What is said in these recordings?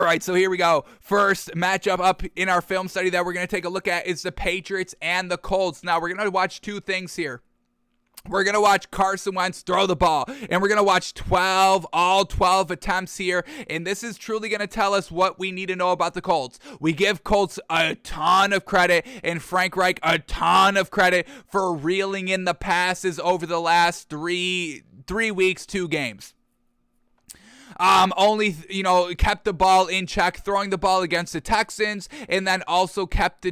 All right, so here we go. First matchup up in our film study that we're going to take a look at is the Patriots and the Colts. Now, we're going to watch two things here. We're going to watch Carson Wentz throw the ball, and we're going to watch all 12 attempts here, and this is truly going to tell us what we need to know about the Colts. We give Colts a ton of credit, and Frank Reich a ton of credit for reeling in the passes over the last three weeks, 2 games. Only, kept the ball in check, throwing the ball against the Texans, and then also kept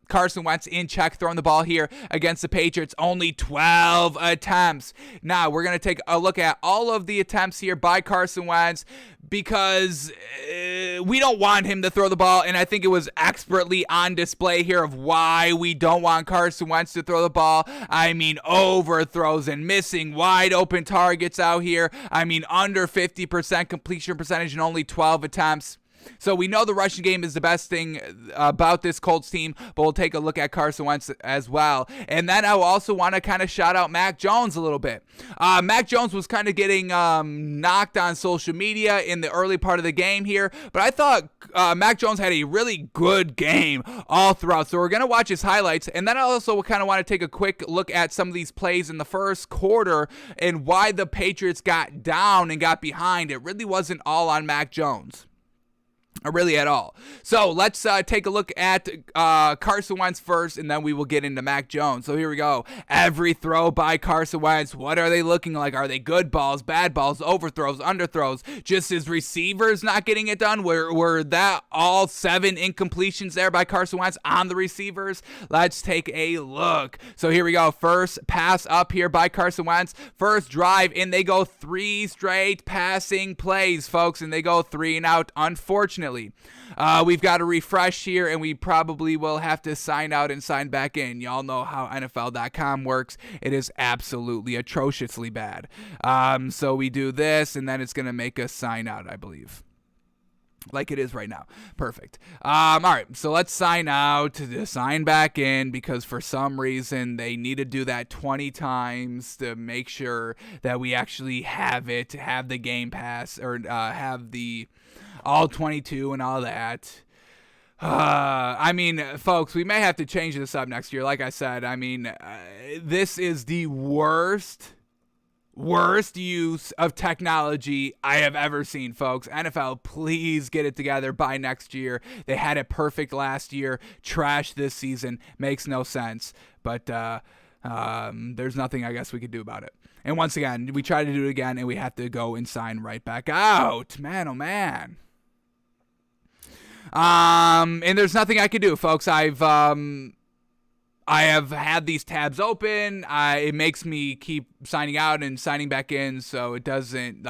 Carson Wentz in check, throwing the ball here against the Patriots. Only 12 attempts. Now, we're going to take a look at all of the attempts here by Carson Wentz because we don't want him to throw the ball, and I think it was expertly on display here of why we don't want Carson Wentz to throw the ball. I mean, overthrows and missing wide open targets out here. I mean, under 50% completion percentage and only 12 attempts. So we know the rushing game is the best thing about this Colts team, but we'll take a look at Carson Wentz as well. And then I also want to kind of shout out Mack Jones a little bit. Mack Jones was kind of getting knocked on social media in the early part of the game here, but I thought Mack Jones had a really good game all throughout. So we're going to watch his highlights, and then I also kind of want to take a quick look at some of these plays in the first quarter and why the Patriots got down and got behind. It really wasn't all on Mack Jones. Really at all. So let's take a look at Carson Wentz first, and then we will get into Mack Jones. So here we go. Every throw by Carson Wentz, what are they looking like? Are they good balls, bad balls, overthrows, underthrows? Just his receivers not getting it done? Were that all 7 incompletions there by Carson Wentz on the receivers? Let's take a look. So here we go. First pass up here by Carson Wentz. First drive, and they go 3 straight passing plays, folks, and they go 3 and out, unfortunately. We've got to refresh here, and we probably will have to sign out and sign back in. Y'all know how NFL.com works. It is absolutely atrociously bad. So we do this, and then it's going to make us sign out, I believe. Like it is right now. Perfect. All right, so let's sign out to sign back in because for some reason they need to do that 20 times to make sure that we actually have the game pass, or have the all 22 and all that. I mean, folks, we may have to change this up next year. Like I said, I mean, this is the worst use of technology I have ever seen, folks. NFL, please get it together by next year. They had it perfect last year. Trash this season. Makes no sense. But there's nothing I guess we could do about it. And once again, we try to do it again, and we have to go and sign right back out. Man, oh man. And there's nothing I can do, folks. I have had these tabs open. It makes me keep signing out and signing back in, so it doesn't,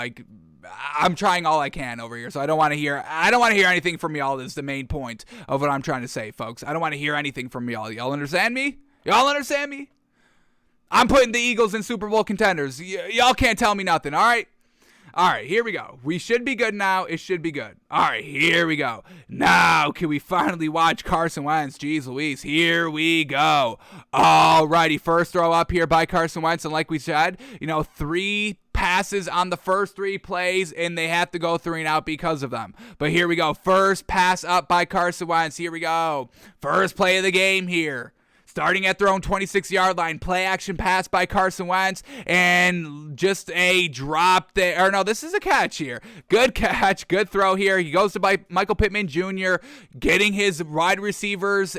I'm trying all I can over here. So I don't want to hear anything from y'all. Is the main point of what I'm trying to say, folks. I don't want to hear anything from y'all. Y'all understand me? I'm putting the Eagles in Super Bowl contenders. Y'all can't tell me nothing, all right? All right, here we go. We should be good now. It should be good. All right, here we go. Now, can we finally watch Carson Wentz? Jeez Louise, here we go. All righty, first throw up here by Carson Wentz. And like we said, 3 passes on the first 3 plays, and they have to go 3 and out because of them. But here we go. First pass up by Carson Wentz. Here we go. First play of the game here. Starting at their own 26-yard line, play action pass by Carson Wentz, and just a drop there. Or no, this is a catch here. Good catch, good throw here. He goes to Michael Pittman Jr., getting his wide receivers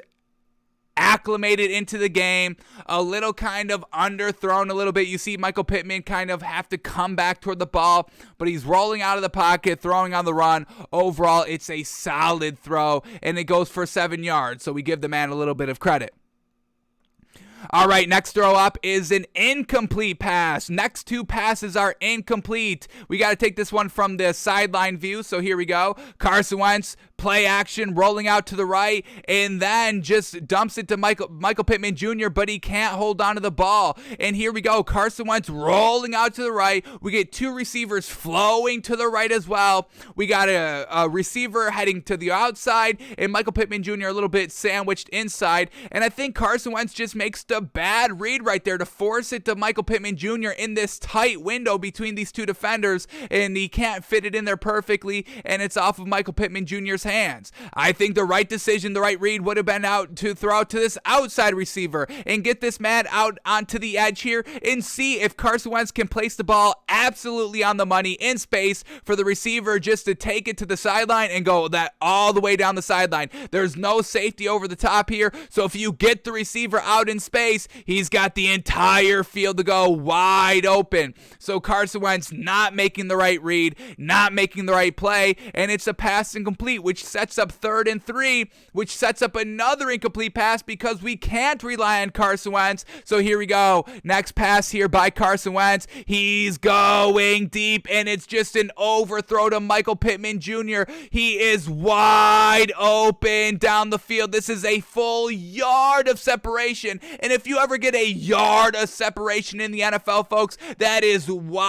acclimated into the game, a little kind of underthrown a little bit. You see Michael Pittman kind of have to come back toward the ball, but he's rolling out of the pocket, throwing on the run. Overall, it's a solid throw, and it goes for 7 yards, so we give the man a little bit of credit. All right, next throw up is an incomplete pass. Next 2 passes are incomplete. We got to take this one from the sideline view, so here we go. Carson Wentz, play action, rolling out to the right, and then just dumps it to Michael Pittman Jr., but he can't hold on to the ball. And here we go. Carson Wentz rolling out to the right. We get 2 receivers flowing to the right as well. We got a receiver heading to the outside, and Michael Pittman Jr. a little bit sandwiched inside. And I think Carson Wentz just makes the a bad read right there to force it to Michael Pittman Jr. in this tight window between these two defenders, and he can't fit it in there perfectly, and it's off of Michael Pittman Jr.'s hands. I think the right decision, the right read would have been out to throw out to this outside receiver and get this man out onto the edge here and see if Carson Wentz can place the ball absolutely on the money in space for the receiver just to take it to the sideline and go that all the way down the sideline. There's no safety over the top here, so if you get the receiver out in space, he's got the entire field to go wide open. So Carson Wentz not making the right read, not making the right play, and it's a pass incomplete, which sets up 3rd and 3, which sets up another incomplete pass because we can't rely on Carson Wentz. So here we go. Next pass here by Carson Wentz. He's going deep, and it's just an overthrow to Michael Pittman Jr. He is wide open down the field. This is a full yard of separation, and if you ever get a yard of separation in the NFL, folks, that is wide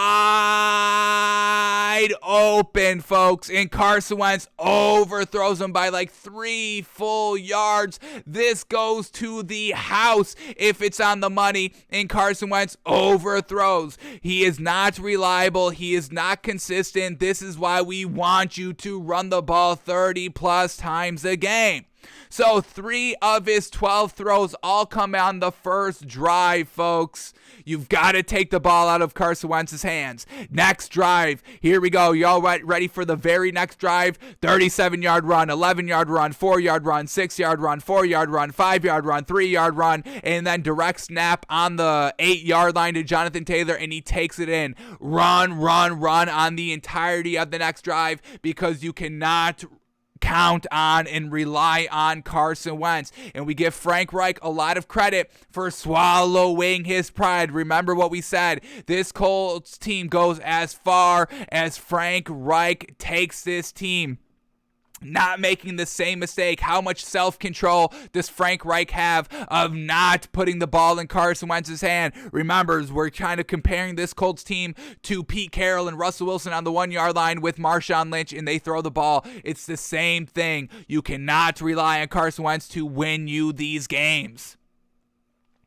open, folks, and Carson Wentz overthrows him by like 3 full yards. This goes to the house if it's on the money, and Carson Wentz overthrows. He is not reliable. He is not consistent. This is why we want you to run the ball 30 plus times a game. So 3 of his 12 throws all come on the first drive, folks. You've got to take the ball out of Carson Wentz's hands. Next drive. Here we go. Y'all ready for the very next drive? 37-yard run, 11-yard run, 4-yard run, 6-yard run, 4-yard run, 5-yard run, 3-yard run, and then direct snap on the 8-yard line to Jonathan Taylor, and he takes it in. Run on the entirety of the next drive because you cannot count on and rely on Carson Wentz. And we give Frank Reich a lot of credit for swallowing his pride. Remember what we said. This Colts team goes as far as Frank Reich takes this team. Not making the same mistake. How much self-control does Frank Reich have of not putting the ball in Carson Wentz's hand? Remember, we're kind of comparing this Colts team to Pete Carroll and Russell Wilson on the 1-yard line with Marshawn Lynch, and they throw the ball. It's the same thing. You cannot rely on Carson Wentz to win you these games.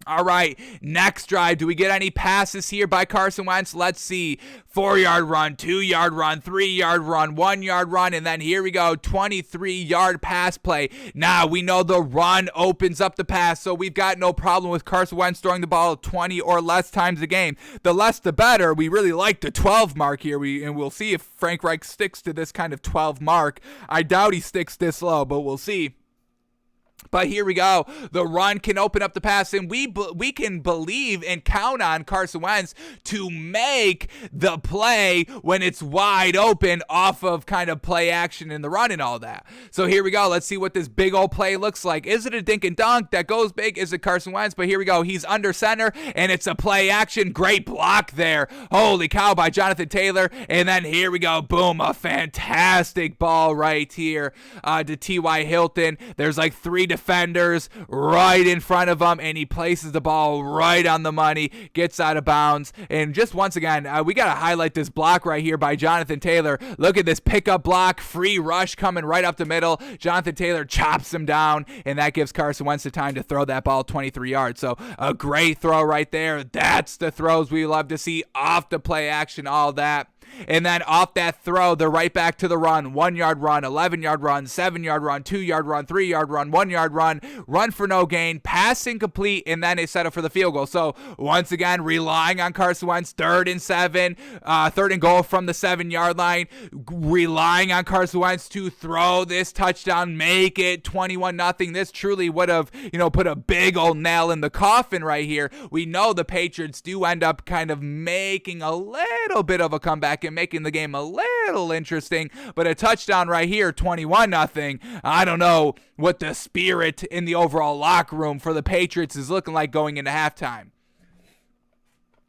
All right, next drive. Do we get any passes here by Carson Wentz? Let's see. 4-yard run, 2-yard run, 3-yard run, 1-yard run, and then here we go, 23-yard pass play. Now, we know the run opens up the pass, so we've got no problem with Carson Wentz throwing the ball 20 or less times a game. The less, the better. We really like the 12 mark here, and we'll see if Frank Reich sticks to this kind of 12 mark. I doubt he sticks this low, but we'll see. But here we go. The run can open up the pass, and we can believe and count on Carson Wentz to make the play when it's wide open off of kind of play action in the run and all that. So here we go. Let's see what this big old play looks like. Is it a dink and dunk that goes big? Is it Carson Wentz? But here we go. He's under center, and it's a play action. Great block there. Holy cow by Jonathan Taylor. And then here we go. Boom. A fantastic ball right here to T.Y. Hilton. There's like 3 defenders right in front of him, and he places the ball right on the money, gets out of bounds. And just once again, we got to highlight this block right here by Jonathan Taylor. Look at this pickup block, free rush coming right up the middle. Jonathan Taylor chops him down, and that gives Carson Wentz the time to throw that ball 23 yards. So a great throw right there. That's the throws we love to see off the play action, all that. And then off that throw, they're right back to the run. 1-yard run, 11-yard run, 7-yard run, 2-yard run, 3-yard run, 1-yard run for no gain, pass incomplete, and then they set up for the field goal. So once again, relying on Carson Wentz, 3rd and 7, 3rd and goal from the 7-yard line, relying on Carson Wentz to throw this touchdown, make it 21-0. This truly would have, put a big old nail in the coffin right here. We know the Patriots do end up kind of making a little bit of a comeback and making the game a little interesting, but a touchdown right here, 21-0. I don't know what the spirit in the overall locker room for the Patriots is looking like going into halftime.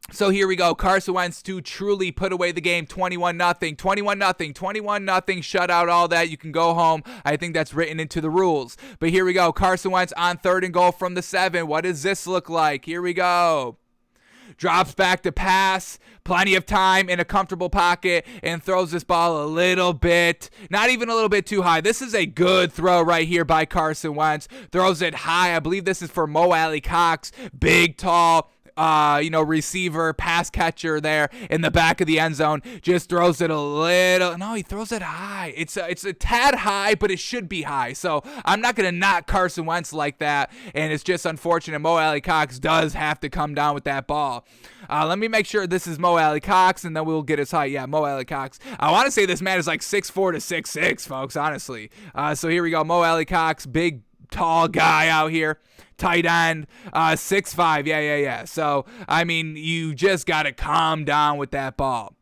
So here we go. Carson Wentz to truly put away the game, 21-0, 21-0, 21-0, shutout, all that. You can go home. I think that's written into the rules. But here we go. Carson Wentz on 3rd and goal from the 7. What does this look like? Here we go. drops back to pass, plenty of time in a comfortable pocket, and throws this ball a little bit, not even a little bit too high. This is a good throw right here by Carson Wentz. Throws it high. I believe this is for Mo Alley Cox, big, tall, receiver, pass catcher there in the back of the end zone. Just throws it a little. No, he throws it high. It's a tad high, but it should be high. So I'm not going to knock Carson Wentz like that. And it's just unfortunate. Mo Alley Cox does have to come down with that ball. Let me make sure this is Mo Alley Cox, and then we'll get his height. Yeah, Mo Alley Cox. I want to say this man is like 6'4" to 6'6", folks, honestly. So here we go. Mo Alley Cox, big, tall guy out here. Tight end, 6'5", yeah. So, I mean, you just got to calm down with that ball.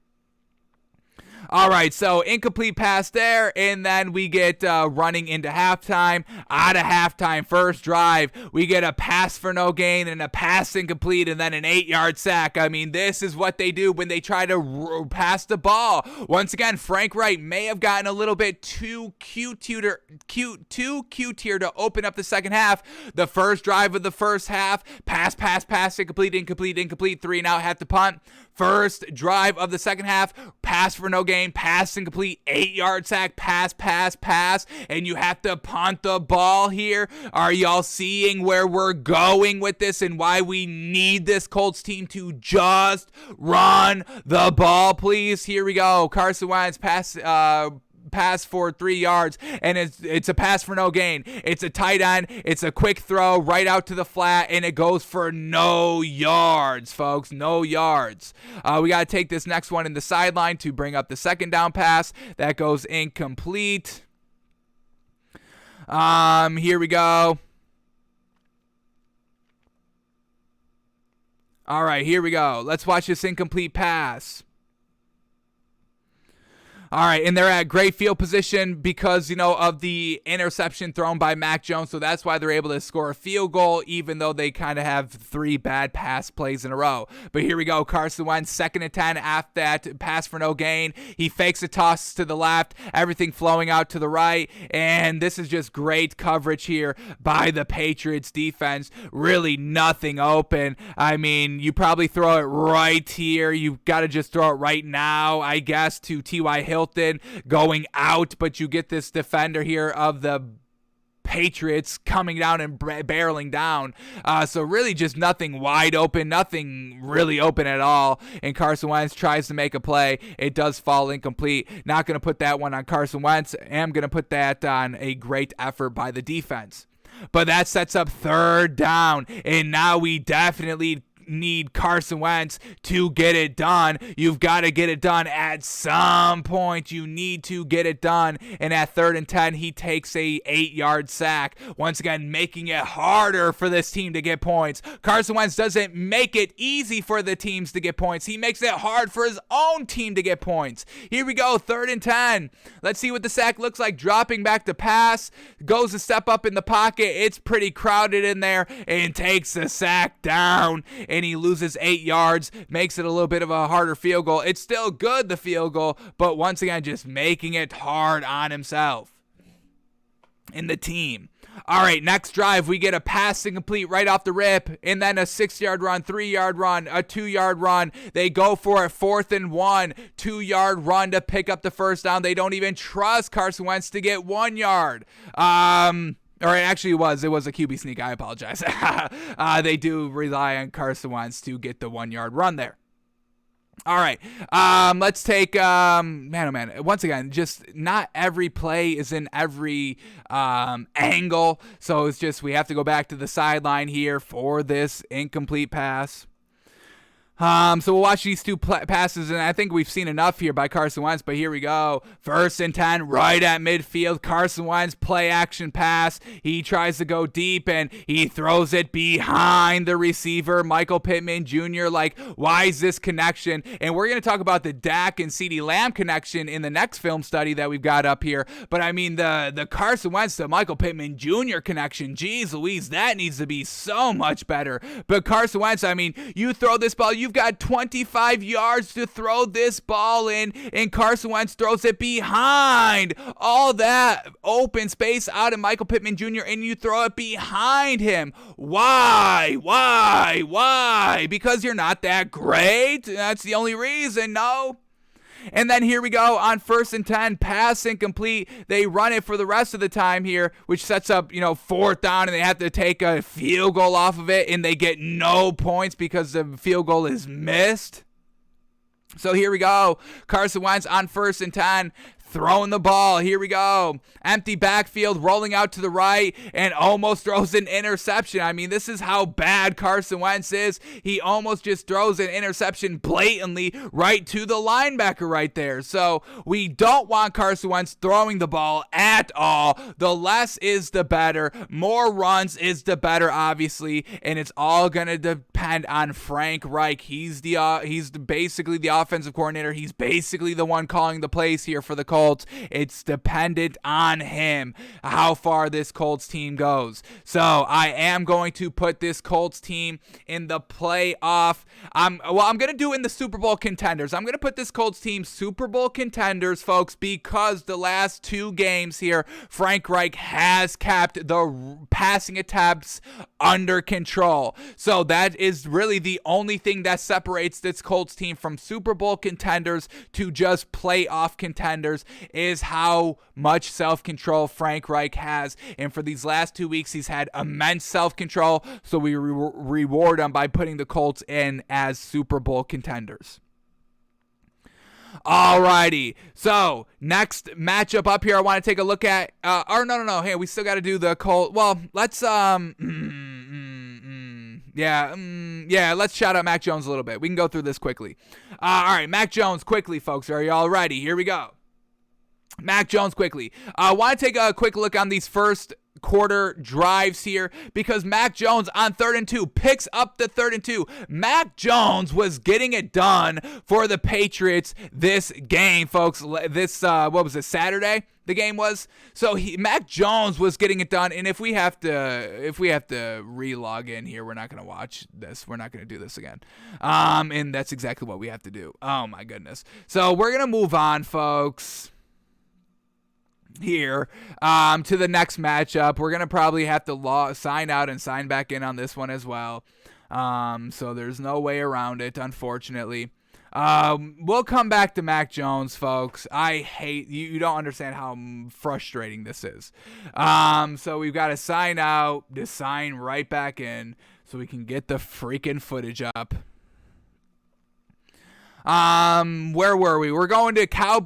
All right, so incomplete pass there, and then we get running into halftime. Out of halftime, first drive, we get a pass for no gain and a pass incomplete, and then an 8-yard sack. I mean, this is what they do when they try to pass the ball. Once again, Frank Reich may have gotten a little bit too cute here to open up the second half. The first drive of the first half, pass, incomplete, 3 and out, have to punt. First drive of the second half, pass for no gain, pass incomplete, 8-yard sack, pass, and you have to punt the ball here. Are y'all seeing where we're going with this and why we need this Colts team to just run the ball, please? Here we go. Carson Wentz pass for 3 yards, and it's a pass for no gain. It's a tight end. It's a quick throw right out to the flat, and it goes for no yards, folks. No yards. We got to take this next one in the sideline to bring up the second down pass. That goes incomplete. Here we go. All right, here we go. Let's watch this incomplete pass. All right, and they're at great field position because, of the interception thrown by Mack Jones, so that's why they're able to score a field goal, even though they kind of have 3 bad pass plays in a row. But here we go, Carson Wentz, 2nd and 10 after that pass for no gain. He fakes a toss to the left, everything flowing out to the right, and this is just great coverage here by the Patriots defense. Really nothing open. I mean, you probably throw it right here. You've got to just throw it right now, I guess, to T.Y. Hilton going out, but you get this defender here of the Patriots coming down and barreling down. So really just nothing wide open, nothing really open at all. And Carson Wentz tries to make a play. It does fall incomplete. Not going to put that one on Carson Wentz. Am going to put that on a great effort by the defense. But that sets up 3rd down, and now we definitely need Carson Wentz to get it done. You've got to get it done at some point. You need to get it done. And at 3rd and 10, he takes a 8-yard sack. Once again, making it harder for this team to get points. Carson Wentz doesn't make it easy for the teams to get points. He makes it hard for his own team to get points. Here we go, 3rd and 10. Let's see what the sack looks like. Dropping back to pass. Goes a step up in the pocket. It's pretty crowded in there and takes the sack down. And he loses 8 yards, makes it a little bit of a harder field goal. It's still good, the field goal, but once again, just making it hard on himself and the team. All right, next drive, we get a pass incomplete right off the rip, and then a 6-yard run, 3-yard run, a 2-yard run. They go for it, 4th and 1, 2-yard run to pick up the first down. They don't even trust Carson Wentz to get 1 yard. Or actually it was a QB sneak. I apologize. They do rely on Carson Wentz to get the 1-yard run there. All right, let's take, man, once again, just not every play is in every angle. So it's just we have to go back to the sideline here for this incomplete pass. So we'll watch these 2 passes, and I think we've seen enough here by Carson Wentz, but here we go. 1st and 10, right at midfield. Carson Wentz, play action pass. He tries to go deep, and he throws it behind the receiver, Michael Pittman Jr. Like, why is this connection? And we're going to talk about the Dak and CeeDee Lamb connection in the next film study that we've got up here. But I mean, the Carson Wentz to Michael Pittman Jr. connection, geez Louise, that needs to be so much better. But Carson Wentz, I mean, you throw this ball, you You've got 25 yards to throw this ball in, and Carson Wentz throws it behind all that open space out of Michael Pittman Jr., and you throw it behind him. Why? Because you're not that great? That's the only reason, no? And then here we go on 1st and 10, pass incomplete. They run it for the rest of the time here, which sets up, 4th down, and they have to take a field goal off of it, and they get no points because the field goal is missed. So here we go. Carson Wentz on 1st and 10. Throwing the ball. Here we go. Empty backfield, rolling out to the right, and almost throws an interception. I mean, this is how bad Carson Wentz is. He almost just throws an interception blatantly right to the linebacker right there. So we don't want Carson Wentz throwing the ball at all. The less is the better. More runs is the better, obviously, and it's all going to depend on Frank Reich. He's basically the offensive coordinator. He's basically the one calling the plays here for the Colts. It's dependent on him how far this Colts team goes. So I am going to put this Colts team in the playoff. I'm going to do in the Super Bowl contenders. I'm going to put this Colts team Super Bowl contenders, folks, because the last 2 games here, Frank Reich has kept the passing attempts under control. So that is really the only thing that separates this Colts team from Super Bowl contenders to just playoff contenders, is how much self-control Frank Reich has. And for these last 2 weeks, he's had immense self-control, so we reward him by putting the Colts in as Super Bowl contenders. Alrighty, so next matchup up here I want to take a look at, no, hey, we still got to do the Colts. Well, let's, let's shout out Mack Jones a little bit. We can go through this quickly. Alright, Mack Jones quickly, folks. Are you all ready? Here we go. Mack Jones quickly. I want to take a quick look on these first quarter drives here, because Mack Jones on 3rd and 2 picks up the 3rd and 2. Mack Jones was getting it done for the Patriots this game, folks. This what was it, Saturday? The game was. So Mack Jones was getting it done, and if we have to re-log in here, we're not going to watch this. We're not going to do this again. And that's exactly what we have to do. Oh my goodness. So we're going to move on, folks, here to the next matchup. We're gonna probably have to sign out and sign back in on this one as well, so there's no way around it, unfortunately. We'll come back to Mack Jones, folks. I hate you don't understand how frustrating this is. So we've got to sign out to sign right back in so we can get the freaking footage up. Where were we? We're going to